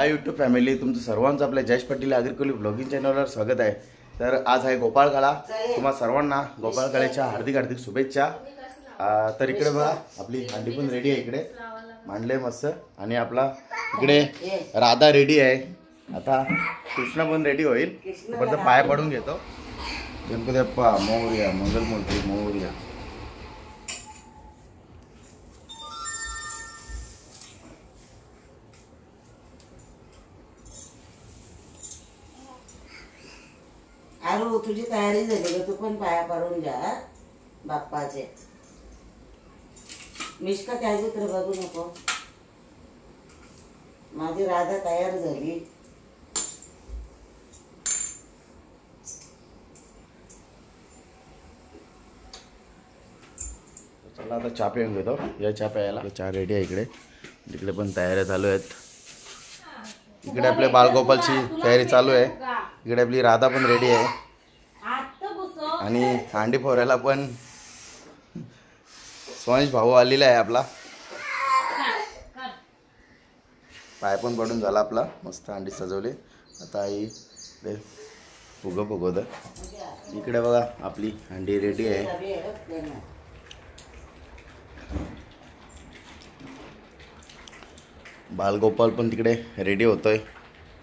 Hi YouTube family, तुमचं सर्वांचं आपल्या जयेश पाटील आगरकोली ब्लॉगिंग चॅनलवर स्वागत आहे। तर आज आहे गोपाळकाळा। तुम्हा सर्वांना गोपाळकाळेच्या हार्दिक हार्दिक शुभेच्छा। तर इकडे बघा आपली हांडी पण रेडी आहे, इकडे मांडले मस्त। आणि आपला इकडे राधा रेडी आहे। आता कृष्णा पण रेडी होईल, फक्त पाय पडून घेतो। गणपती बाप्पा मोरया, मंगलमूर्ती मोरया। आरू तुझी तयारी झाली का? तू पण पाया पडून जा बाप्पाचे। मिश्का त्याची तर बघू नको, माझी राधा तयार झाली। चला आता चहा पिऊन घेतो। या चहा प्यायला चहा रेडी आहे इकडे, इकडे पण तयारी चालू आहेत। इकडे आपल्या बालगोपालची तयारी चालू आहे। इकडे आपली राधा पण रेडी आहे आणि हांडी फोरायला पण सोनेश भाऊ आलेला आहे आपला। पाय पण पडून झाला आपला, मस्त हांडी सजवली। आता आई फुगं फुगवत। इकडे बघा आपली हांडी रेडी आहे। बालगोपाल पण तिकडे रेडी होतोय,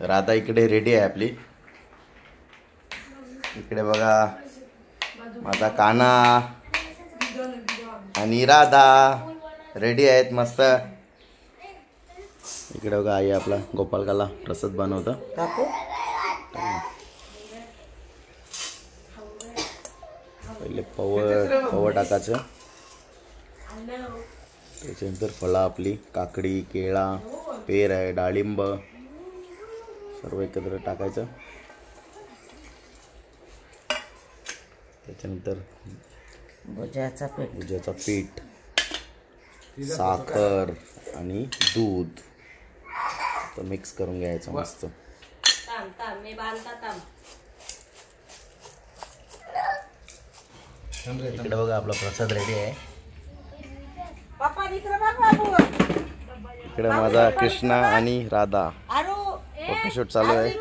राधा इकडे रेडी आहे आपली। इकडे बघा माझा काना आणि राधा रेडी आहेत मस्त। इकडे बघा आई आपला गोपालकाला प्रसाद बनवतं। पहिले पवळ टाकायचं, त्याच्यानंतर फळं आपली काकडी, केळा, पेर आहे, डाळिंब सर्व एकत्र टाकायचं। त्याच्यानंतर भुजाचा पीठ, साखर आणि दूध तर मिक्स करून घ्यायचं मस्त। इकडे बघा आपला प्रसाद रेडी आहे। इकडे माझा कृष्णा आणि राधा फोटोशूट चालू आहे।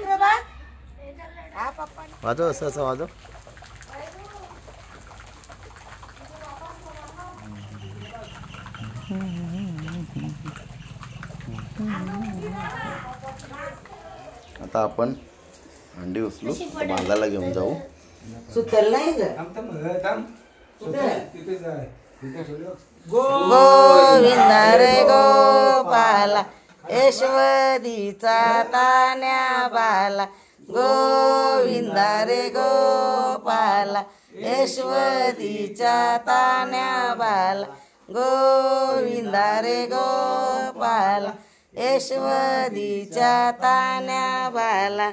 वाजव असं असं वाजव। आता आपण हांडी उचलू, बांधायला घेऊन जाऊ। सुतल नाही ग गोविंद रे गोपाला, यशवदीचा तान्या बाला। गोविंद रे गोपाला, यशवदीचा तान्या बाला। गोविंद रे गोपाला, यशवदीचा तान्या बाला।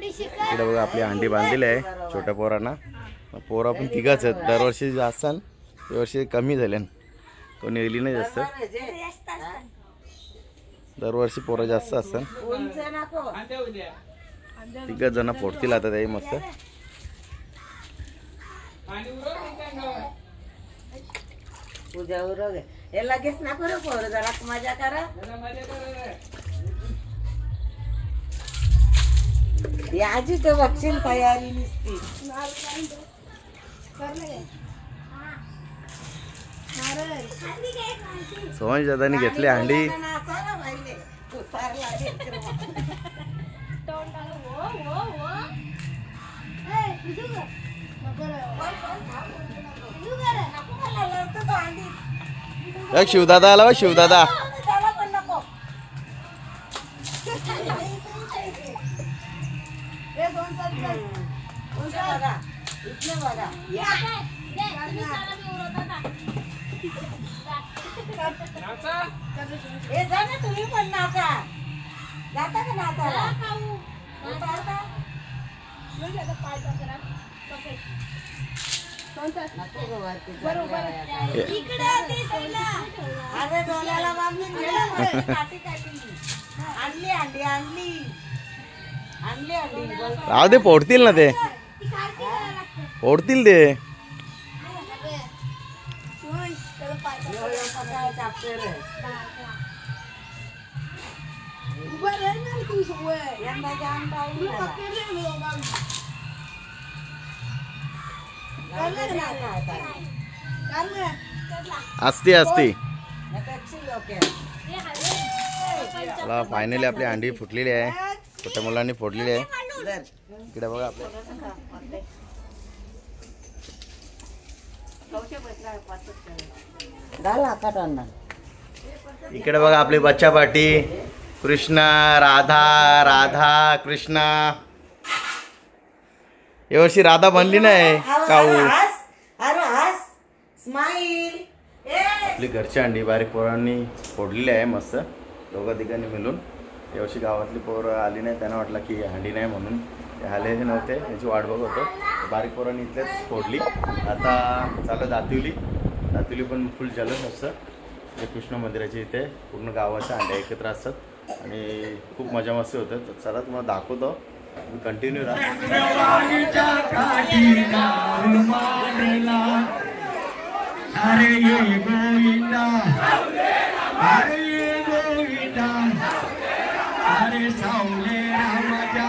इकडे बघा आपली हांडी बांधलेली आहे छोट्या पोरांना। पोरा पण तिघाच आहेत, दरवर्षी जास्त यावर्षी कमी झाले, कोणी येली नाही जास्त। दरवर्षी पोरं जास्त असतात, तिघच जण फोडतील आता ते मस्त। पूजा उरग हे लगेच ना करू, पोर जरा मजा करा। याची तर बघशील तयारी नसती। सोहन दादानी घेतली हांडी। शिवदादा आला, शिवदादा तुम्ही पण नाचा, जाता का नाचायला? अरे डोल्याला बांधून आणली अंडी आणली आणली अंडी। राहू दे, फोडतील ना ते, फोडतील ते। यंदा जाम पाऊस झाला. असती असती. टॅक्सी लोक मला फायनली आपली अंडी फुटलेली आहे. छोट्या मुलांनी फोडलेली आहे. इकडे बघा आपल्या इकडे बघा आपली बच्चा पाटी. कृष्णा राधा राधा कृष्णा. यावर्षी राधा बनली नाही काऊ. स्माईल. आपली घरची अंडी बारीक पोरांनी फोडलेली आहे मस्त दोघा तिघांनी मिळून. यावर्षी गावातली पोरं आली नाही. त्यांना वाटलं की अंडी नाही म्हणून ते आले नव्हते. त्यांची वाट बघत होतो. बारीक पोरांनी इथलेच फोडली. आता चालू दातिवली पण फुल जलस असतं. ते कृष्ण मंदिराच्या इथे पूर्ण गावाच्या अंड्या एकत्र असतात आणि खूप मजा मस्ती होते. चला तुम्हाला दाखवतो. कंटिन्यू राहा. अरे ये गोविंदा, अरे ये गोविंदा, अरे सावले रामाच्या,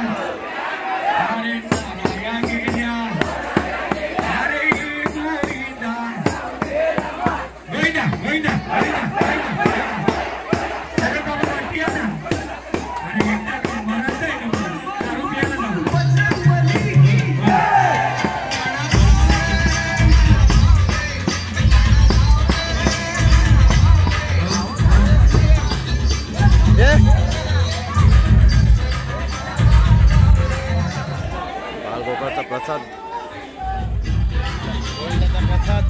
अरे सावल्या गेल्या, अरे ये गोविंदा, गोविंदा गोविंदा गोविंदा अरे बाबा वाटते ना. अरे एकदा मनात आहे ना दारू प्यायला जाऊ. बालगोपाळचा प्रसाद. प्रसाद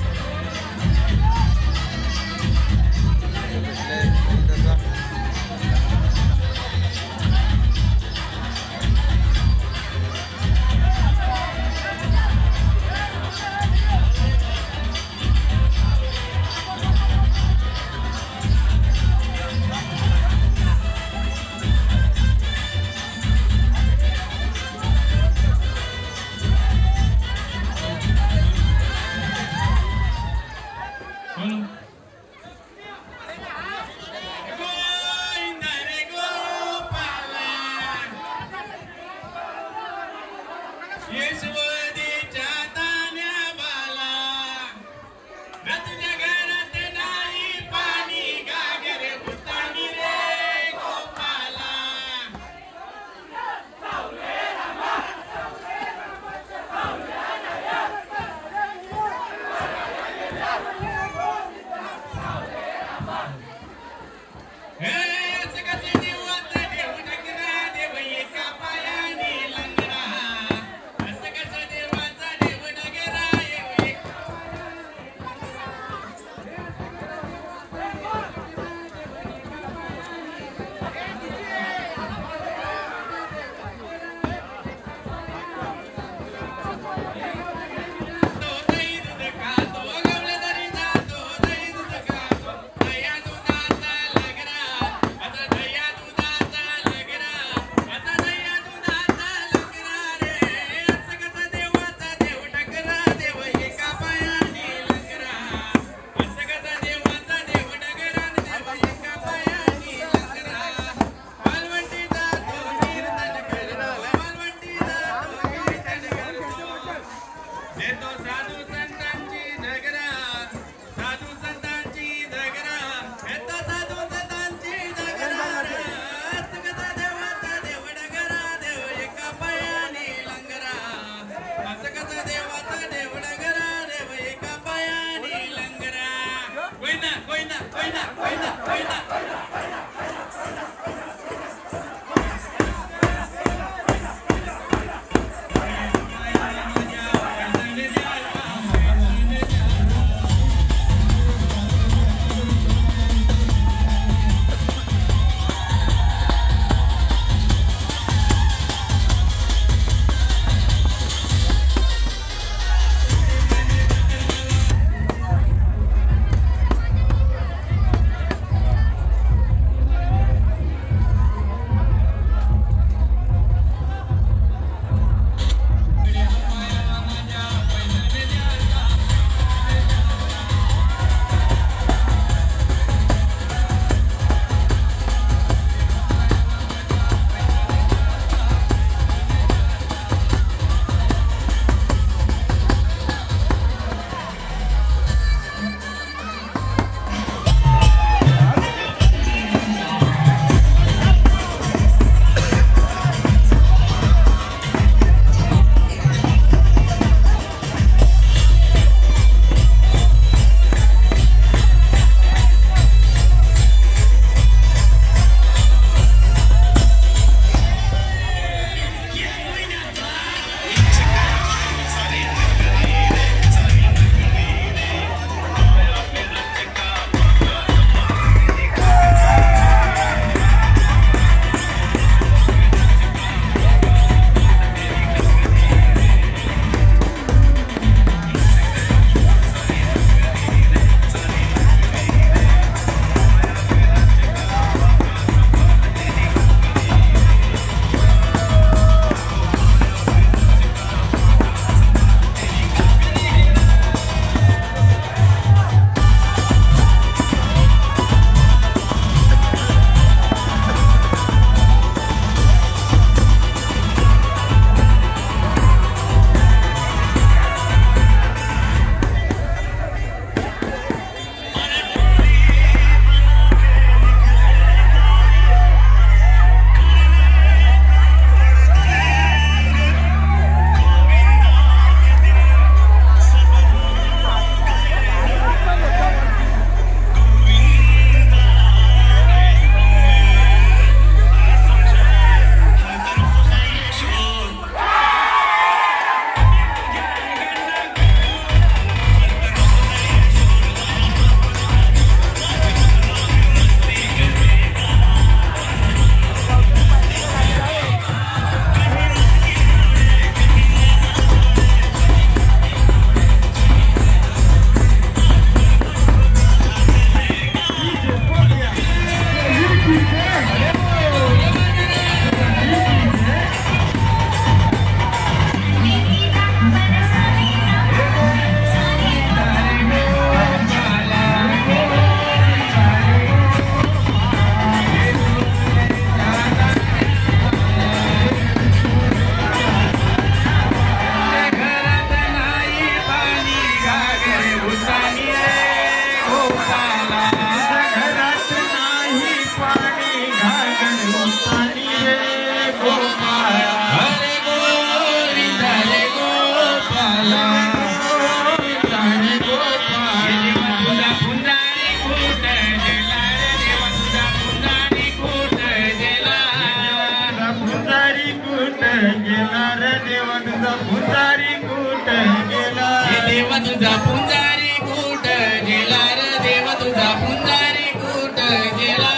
तुझा पुंजारी कुठ गेला देवा तुझा पुंजारी कुठ गेला रे देवा तुझा पुंजारी कुठ गेला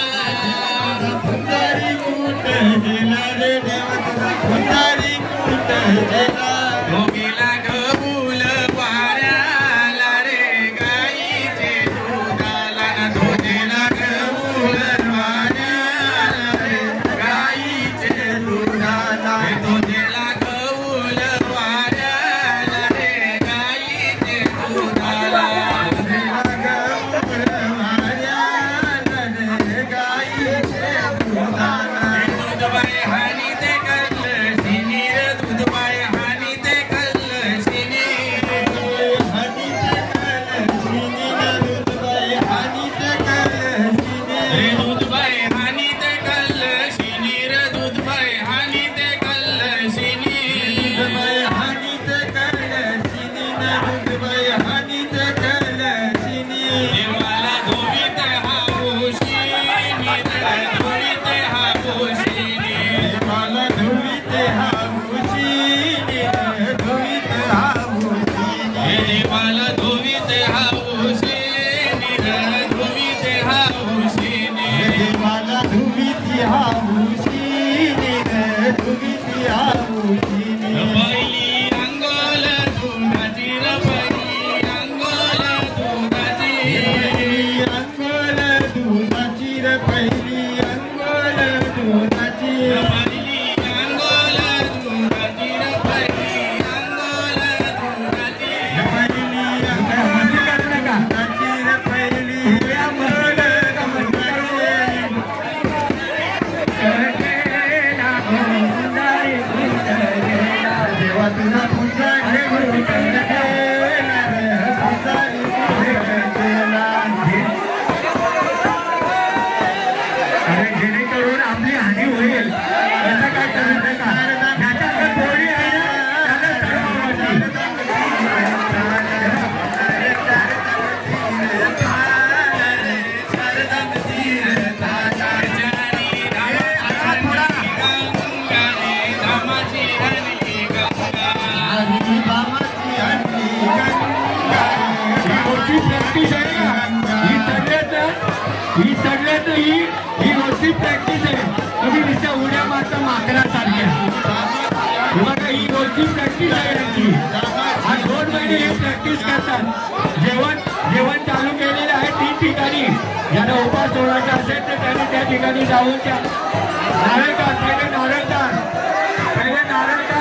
पुंजारी कुठ गेला रे देवा तुझा पुंजारी कुठ गेला तो गेला गबूल वाऱ्याला रे गाईचे दुधाला ना तो गेला गबूल वाऱ्याला रे गाईचे दुधाला तो गेला गबूल वाऱ्याला रे गाईचे दुधाला गेला गबूल वाऱ्याला रे गाईचे दुधाला दूधबाई हानी ते कल्ल शिनीर दूधबाई हानी ते कल्ल शिनीर हानी ते कल्ल शिनीर दूधबाई हानी ते कल्ल शिनीर दूधबाई हानी ते कल्ल शिनीर दूधबाई हानी ते कल्ल शिनीर दूधबाई हानी ते कल्ल शिनीर दूधबाई हानी ते कल्ल शिनीर देवाला धोबीत हाऊशी धोबीत हाऊशी देवाला धोबीत हाऊशी धोबीत हाऊशी देवाला धोबीत हाऊशी धोबीत हाऊशी देवाला धोबीत हाऊशी धोबीत हाऊशी पहिली अंगोल दुधाची र पहिली अंगोल दुधाची अंगोल दुधाची र पहिली अंगोल दुधाची पहिली अंगोल दुधाची र पहिली अंगोल दुधाची पहिली अंगोल दुधाची र पहिली अंगोल देवा तुझा पुंजारी कुठ गेला पुंजारी कुठ गेला अरे जेणेकरून आपली हानी होईल याचं काय करायचं का ज्याच्याकडे पोळी आहे ना त्याला प्रॅक्टिस आहे ना ही चढल्यात ही रोजची प्रॅक्टिस आहे तुम्ही नुसत्या उड्या मारता माकडासारख्या बघा ही रोजची प्रॅक्टिस आहे यांची हा 2 महिने हे प्रॅक्टिस करतात जेवण चालू केलेलं आहे 3 ठिकाणी ज्यांना उपास सोडायचा असेल तर त्यांनी त्या ठिकाणी जाऊन त्या नारळदार पहिले नारळदार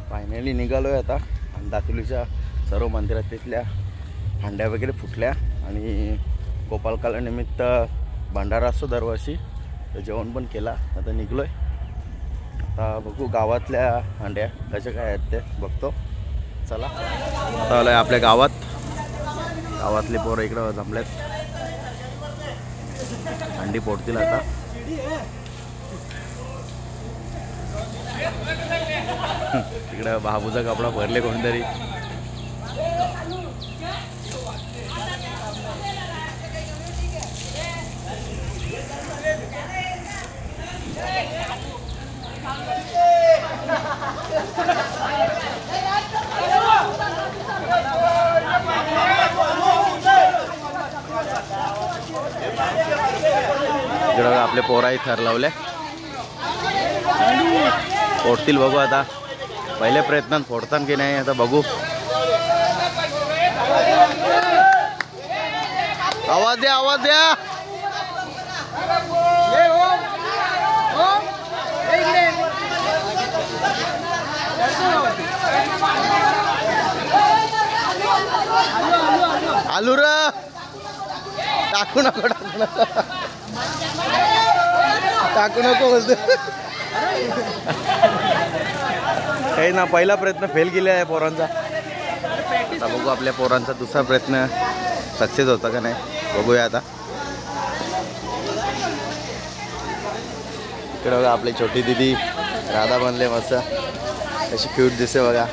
फायनली निघालो आहे आता. दातुलीच्या सर्व मंदिरात तिथल्या हांड्या वगैरे फुटल्या आणि गोपाळकाला निमित्त भंडारा असतो दरवर्षी, तर जेवण पण केला. आता निघलो आहे. आता बघू गावातल्या हांड्या कशा काय आहेत ते बघतो. चला आता आलो आहे आपल्या गावातली पोरं इकडं जमलेत, हंडी फोडतील आता. तिकडं बाबूचा कपडा भरले कोणतरी. इकडं आपले पोराही ठरलावले फोडतील. बघू आता, पहिले प्रयत्नात फोडतान की नाही आता बघू. आवाज द्या, आवाज द्या. आलू र टाकू नको, टाकू नको, टाकू नको बोलतो. काही ना, पहिला प्रयत्न फेल केला आहे पोरांचा. आता बघू आपल्या पोरांचा दुसरा प्रयत्न सक्सेस होता का नाही बघूया आता. इकडे बघा आपली छोटी दिदी राधा बनले मस्त, अशी क्यूट दिसते बघा.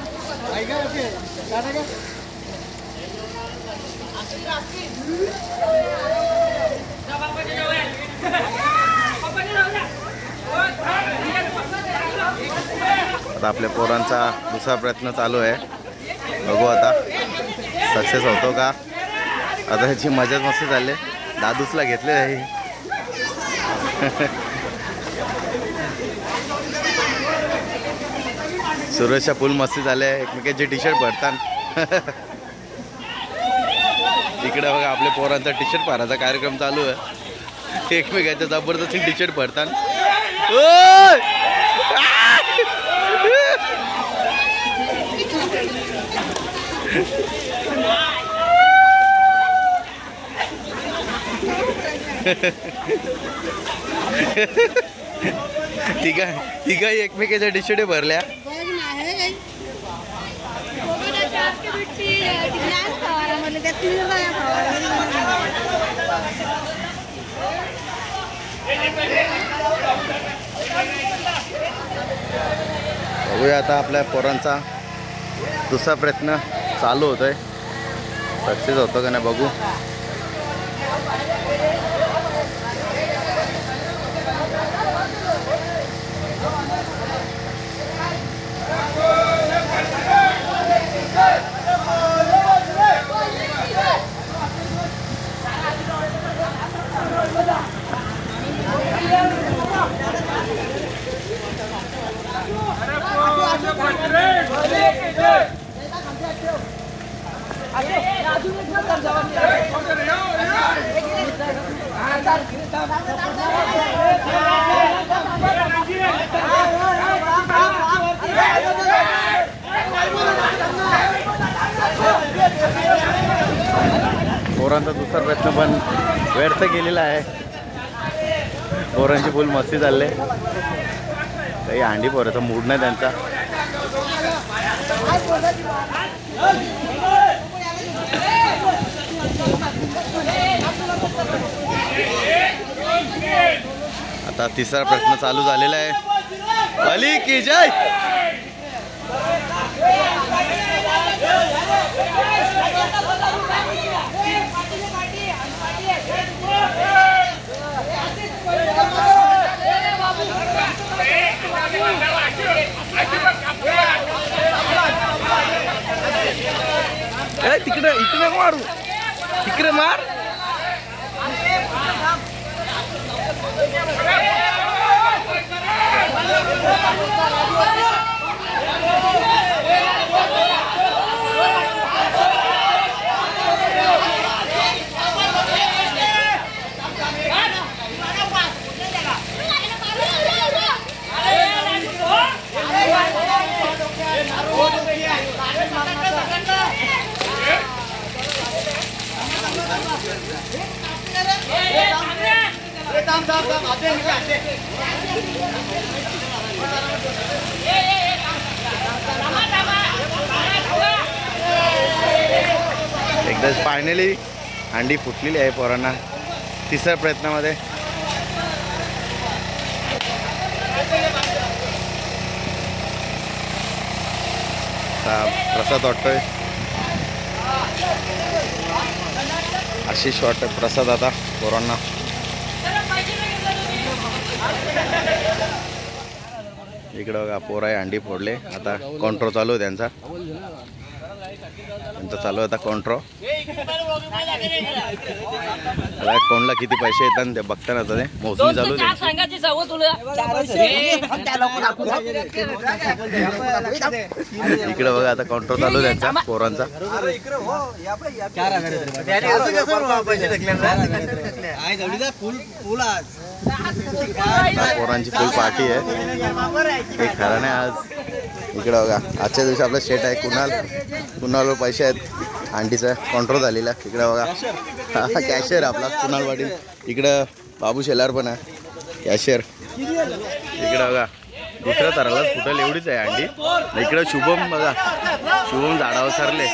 आता आपल्या पोरांचा दुसरा प्रयत्न चालू आहे. बघू आता सक्सेस होतो का. आता ह्याची मजाच मस्ती चालली. दादूसला घेतले आहे. सुरेशच्या फुल मस्ती झाले, एकमेकांचे टी शर्ट भरतात. इकडे बघा आपल्या पोरांचा टी शर्ट भरायचा कार्यक्रम चालू आहे. एकमेकांच्या जबरदस्ती टी शर्ट भरतात. तिघा एकमेकाच्या टी शर्ट भरल्या. बघूया आता आपल्या पोरांचा दुसरा प्रयत्न चालू होतोय, सक्सेस होतो का नाही बघू. पोरांचा दुसरा प्रयत्न पण व्यर्थ केलेला आहे. पोरांची फुल मस्ती चालले. काही हांडी पोराचा मूड नाही त्यांचा. आता तिसरा प्रश्न चालू झालेला आहे. बली की जय. तिकडे इकडे मारू, तिकडे मार. एकदाच फायनली अंडी फुटलेली आहे पोरांना तिसऱ्या प्रयत्नामध्ये. प्रसाद वाटतोय, आशिष वाटतोय, प्रसाद आता पोरांना. इकडं बघा पोरं आहे अंडी फोडले. आता कॉन्ट्रो चालू आहे त्यांचा चालू आहे आता कॉन्ट्रो. कोणला किती पैसे येतात ते बघताना आता ते मोजणी चालू आहे. इकडे बघा आता कॉन्ट्रो चालू आहे त्यांचा पोरांचा. पोरांची फुल पार्टी आहे, हे खरं नाही आज. इकडे बघा आजच्या दिवशी आपला शेट आहे कुणालवर पैसे आहेत अंडीचा कॉन्ट्रो झालेला. इकडे बघा कॅशियर आपला कुणाल पाटील. इकडं बाबू शेलार पण आहे कॅशियर. इकडे बघा दुसऱ्या तरालाच फुटेल एवढीच आहे अंडी. इकडं शुभम बघा, शुभम झाडावर सरले.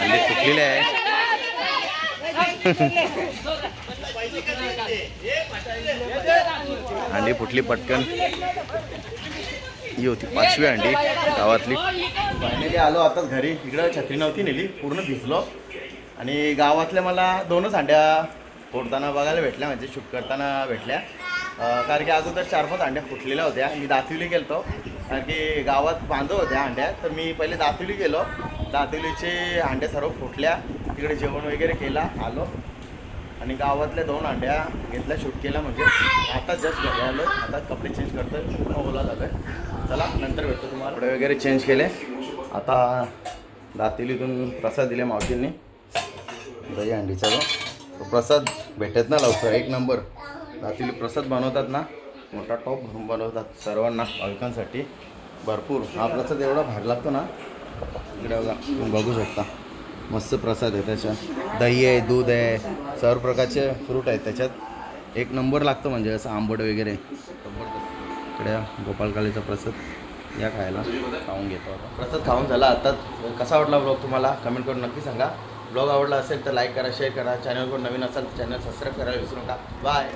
अंडी फुटलेली आहे. अंडी फुटली पटकन. ही होती 5वी अंडी गावातली. फायनली आलो आता घरी. इकडं छत्री नव्हती नेली, पूर्ण भिजलो. आणि गावातल्या मला 2च अंड्या फोडताना बघायला भेटल्या, म्हणजे शूट करताना भेटल्या. कारण की अगोदर 4-5 अंड्या फुटलेल्या होत्या. मी दातिवली गेलतो, कारण की गावात बांधव होत्या अंड्या. तर मी पहिले दातिवली गेलो, दातिवलीचे अंड्या सर्व फुटल्या. तिकडे जेवण वगैरे केला, आलो आणि गावातल्या 2 अंड्या घेतल्या, शूट केला. म्हणजे आता जस्ट घरी आलो, आता कपडे चेंज करतोय, पूर्ण ओला झालं आहे. चला नंतर भेटतो तुम्हाला. कपडे वगैरे चेंज केले. आता दातिवलीतून प्रसाद दिले मावशींनी, दही अंडीचा. तो प्रसाद भेटत ना लवकर, 1 नंबर. दातिवली प्रसाद बनवतात ना, मोठा टॉप भरून बनवतात सर्वांना, भाविकांसाठी भरपूर. हा प्रसाद एवढा भारी लागतो ना. इकडे बघा तुम्ही बघू शकता, मस्त प्रसाद आहे. त्याच्यात दही आहे, दूध आहे, सर्व प्रकारचे फ्रूट आहेत त्याच्यात. 1 नंबर लागतं, म्हणजे असं आंबट वगैरे जबरदस्त. इकडे गोपाळकालीचा प्रसाद या खायला खाऊन घेतो. प्रसाद खाऊन झाला. आता कसा वाटला ब्लॉग तुम्हाला कमेंट करून नक्की सांगा. ब्लॉग आवडला असेल तर लाईक करा, शेअर करा. चॅनलवर नवीन असाल तर चॅनल सबस्क्राईब करायला विसरू नका. बाय.